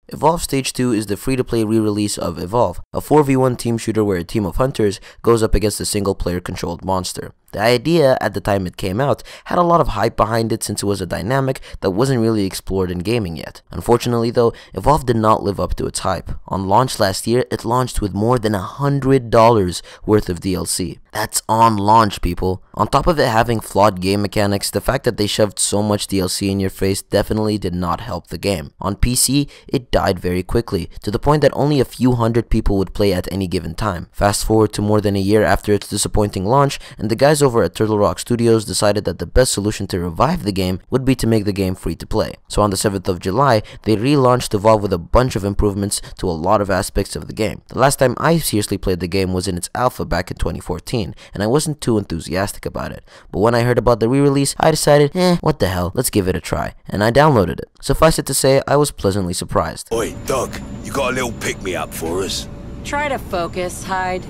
Evolve Stage 2 is the free-to-play re-release of Evolve, a 4v1 team shooter where a team of hunters goes up against a single-player controlled monster. The idea, at the time it came out, had a lot of hype behind it since it was a dynamic that wasn't really explored in gaming yet. Unfortunately though, Evolve did not live up to its hype. On launch last year, it launched with more than $100 worth of DLC. That's on launch, people. On top of it having flawed game mechanics, the fact that they shoved so much DLC in your face definitely did not help the game. On PC, it died very quickly, to the point that only a few hundred people would play at any given time. Fast forward to more than a year after its disappointing launch, and the guys over at Turtle Rock Studios decided that the best solution to revive the game would be to make the game free to play. So on the 7th of July, they relaunched Evolve with a bunch of improvements to a lot of aspects of the game. The last time I seriously played the game was in its alpha back in 2014, and I wasn't too enthusiastic about it. But when I heard about the re-release, I decided, what the hell, let's give it a try, and I downloaded it. Suffice it to say, I was pleasantly surprised. Oi, Doug, you got a little pick-me-up for us? Try to focus, Hyde.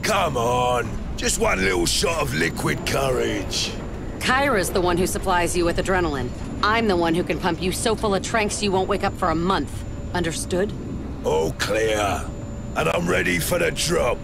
Come on, just one little shot of liquid courage. Kyra's the one who supplies you with adrenaline. I'm the one who can pump you so full of tranks you won't wake up for a month. Understood? All clear. And I'm ready for the drop.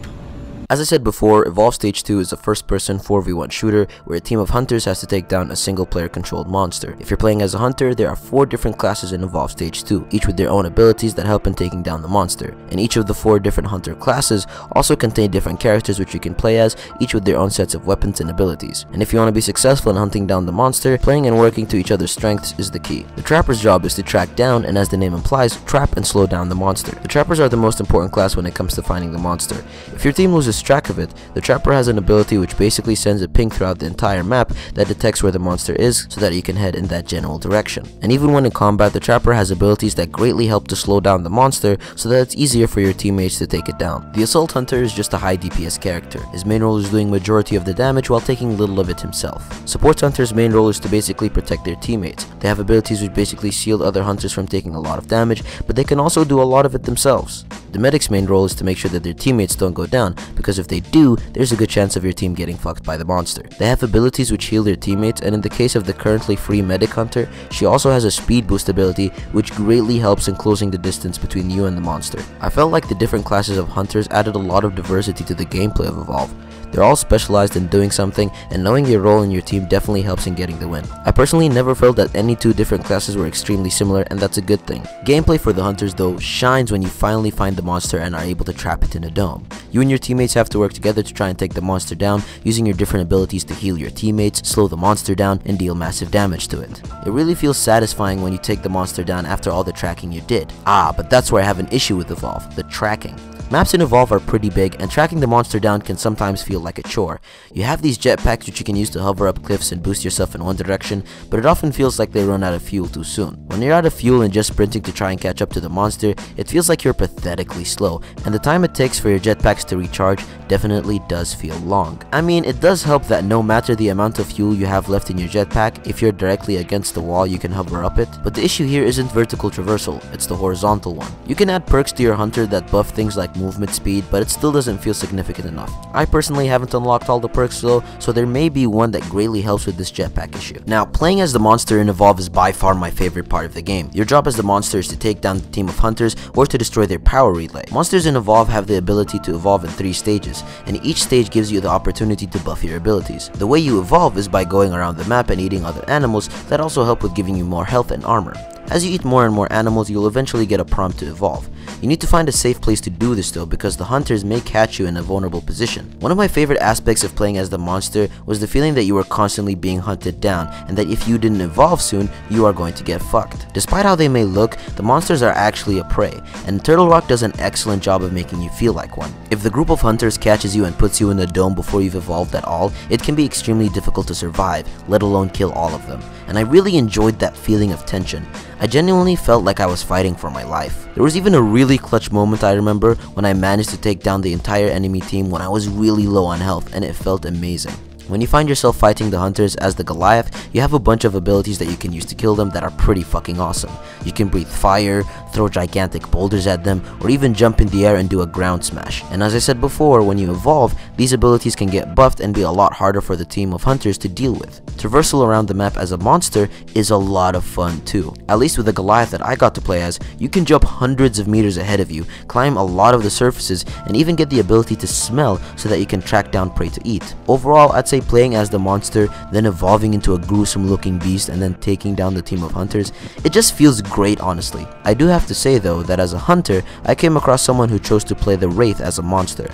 As I said before, Evolve Stage 2 is a first-person 4v1 shooter where a team of hunters has to take down a single-player controlled monster. If you're playing as a hunter, there are 4 different classes in Evolve Stage 2, each with their own abilities that help in taking down the monster. And each of the 4 different hunter classes also contain different characters which you can play as, each with their own sets of weapons and abilities. And if you want to be successful in hunting down the monster, playing and working to each other's strengths is the key. The Trapper's job is to track down, and as the name implies, trap and slow down the monster. The Trappers are the most important class when it comes to finding the monster. If your team loses track of it, the Trapper has an ability which basically sends a ping throughout the entire map that detects where the monster is so that you can head in that general direction. And even when in combat, the Trapper has abilities that greatly help to slow down the monster so that it's easier for your teammates to take it down. The Assault Hunter is just a high DPS character. His main role is doing majority of the damage while taking little of it himself. Support Hunter's main role is to basically protect their teammates. They have abilities which basically shield other hunters from taking a lot of damage, but they can also do a lot of it themselves. The Medic's main role is to make sure that their teammates don't go down, because if they do, there's a good chance of your team getting fucked by the monster. They have abilities which heal their teammates, and in the case of the currently free Medic Hunter, she also has a speed boost ability which greatly helps in closing the distance between you and the monster. I felt like the different classes of hunters added a lot of diversity to the gameplay of Evolve. They're all specialized in doing something, and knowing your role in your team definitely helps in getting the win. I personally never felt that any 2 different classes were extremely similar, and that's a good thing. Gameplay for the hunters though shines when you finally find the monster and are able to trap it in a dome. You and your teammates have to work together to try and take the monster down, using your different abilities to heal your teammates, slow the monster down, and deal massive damage to it. It really feels satisfying when you take the monster down after all the tracking you did. But that's where I have an issue with Evolve, the tracking. Maps in Evolve are pretty big, and tracking the monster down can sometimes feel like a chore. You have these jetpacks which you can use to hover up cliffs and boost yourself in one direction, but it often feels like they run out of fuel too soon. When you're out of fuel and just sprinting to try and catch up to the monster, it feels like you're pathetically slow, and the time it takes for your jetpacks to recharge definitely does feel long. I mean, it does help that no matter the amount of fuel you have left in your jetpack, if you're directly against the wall you can hover up it, but the issue here isn't vertical traversal, it's the horizontal one. You can add perks to your hunter that buff things like movement speed, but it still doesn't feel significant enough. I personally haven't unlocked all the perks though, so there may be one that greatly helps with this jetpack issue. Now, playing as the monster in Evolve is by far my favorite part of the game. Your job as the monster is to take down the team of hunters or to destroy their power relay. Monsters in Evolve have the ability to evolve in 3 stages, and each stage gives you the opportunity to buff your abilities. The way you evolve is by going around the map and eating other animals that also help with giving you more health and armor. As you eat more and more animals, you'll eventually get a prompt to evolve. You need to find a safe place to do this though, because the hunters may catch you in a vulnerable position. One of my favorite aspects of playing as the monster was the feeling that you were constantly being hunted down, and that if you didn't evolve soon, you are going to get fucked. Despite how they may look, the monsters are actually a prey, and Turtle Rock does an excellent job of making you feel like one. If the group of hunters catches you and puts you in a dome before you've evolved at all, it can be extremely difficult to survive, let alone kill all of them. And I really enjoyed that feeling of tension. I genuinely felt like I was fighting for my life. There was even a really clutch moment I remember when I managed to take down the entire enemy team when I was really low on health, and it felt amazing. When you find yourself fighting the hunters as the Goliath, you have a bunch of abilities that you can use to kill them that are pretty fucking awesome. You can breathe fire, throw gigantic boulders at them, or even jump in the air and do a ground smash. And as I said before, when you evolve, these abilities can get buffed and be a lot harder for the team of hunters to deal with. Traversal around the map as a monster is a lot of fun too. At least with the Goliath that I got to play as, you can jump hundreds of meters ahead of you, climb a lot of the surfaces, and even get the ability to smell so that you can track down prey to eat. Overall, I'd say playing as the monster, then evolving into a gruesome looking beast, and then taking down the team of hunters, it just feels great, honestly. I do have to say though that as a hunter, I came across someone who chose to play the Wraith as a monster.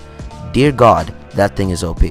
Dear God, that thing is OP.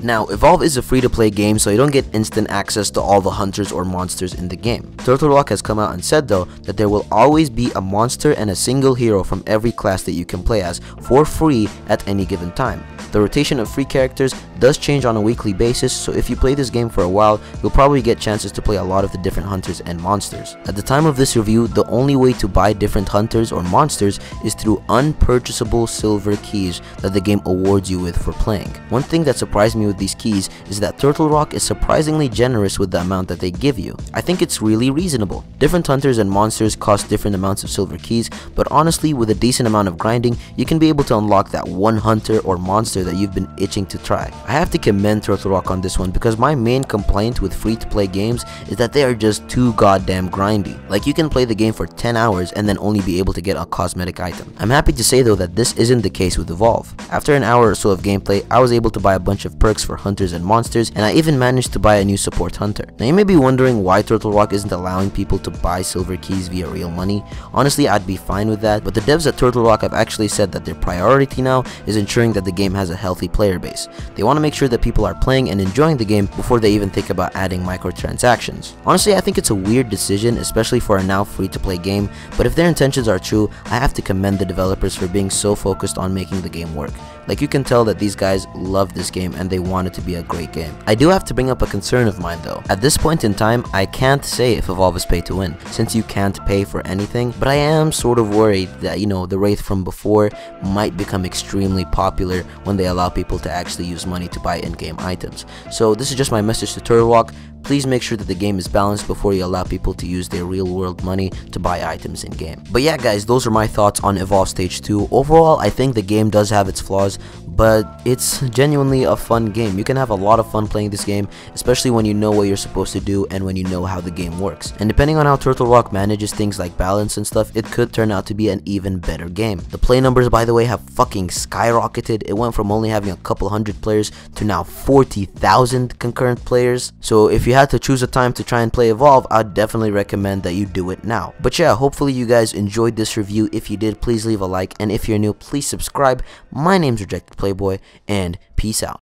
Now, Evolve is a free-to-play game, so you don't get instant access to all the hunters or monsters in the game. Turtle Rock has come out and said though that there will always be a monster and a single hero from every class that you can play as for free at any given time. The rotation of free characters does change on a weekly basis, so if you play this game for a while, you'll probably get chances to play a lot of the different hunters and monsters. At the time of this review, the only way to buy different hunters or monsters is through unpurchasable silver keys that the game awards you with for playing. One thing that surprised me with these keys is that Turtle Rock is surprisingly generous with the amount that they give you. I think it's really reasonable. Different hunters and monsters cost different amounts of silver keys, but honestly, with a decent amount of grinding, you can be able to unlock that one hunter or monster that you've been itching to try. I have to commend Turtle Rock on this one because my main complaint with free-to-play games is that they are just too goddamn grindy. Like, you can play the game for 10 hours and then only be able to get a cosmetic item. I'm happy to say though that this isn't the case with Evolve. After an hour or so of gameplay, I was able to buy a bunch of perks for hunters and monsters, and I even managed to buy a new support hunter. Now you may be wondering why Turtle Rock isn't allowing people to buy silver keys via real money. Honestly, I'd be fine with that, but the devs at Turtle Rock have actually said that their priority now is ensuring that the game has a healthy player base. They want to make sure that people are playing and enjoying the game before they even think about adding microtransactions. Honestly, I think it's a weird decision, especially for a now free-to-play game, but if their intentions are true, I have to commend the developers for being so focused on making the game work. Like, you can tell that these guys love this game and they want it to be a great game. I do have to bring up a concern of mine though. At this point in time, I can't say if Evolve is pay to win, since you can't pay for anything, but I am sort of worried that, you know, the Wraith from before might become extremely popular when they allow people to actually use money to buy in-game items. So this is just my message to Turtle Rock. Please make sure that the game is balanced before you allow people to use their real world money to buy items in game. But yeah guys, those are my thoughts on Evolve Stage 2. Overall, I think the game does have its flaws, but it's genuinely a fun game. You can have a lot of fun playing this game, especially when you know what you're supposed to do and when you know how the game works. And depending on how Turtle Rock manages things like balance and stuff, it could turn out to be an even better game. The play numbers, by the way, have fucking skyrocketed. It went from only having a couple hundred players to now 40,000 concurrent players. So if you had to choose a time to try and play Evolve, I'd definitely recommend that you do it now. But yeah, hopefully you guys enjoyed this review. If you did, please leave a like, and if you're new, please subscribe. My name's RejectedPlayboy, and peace out.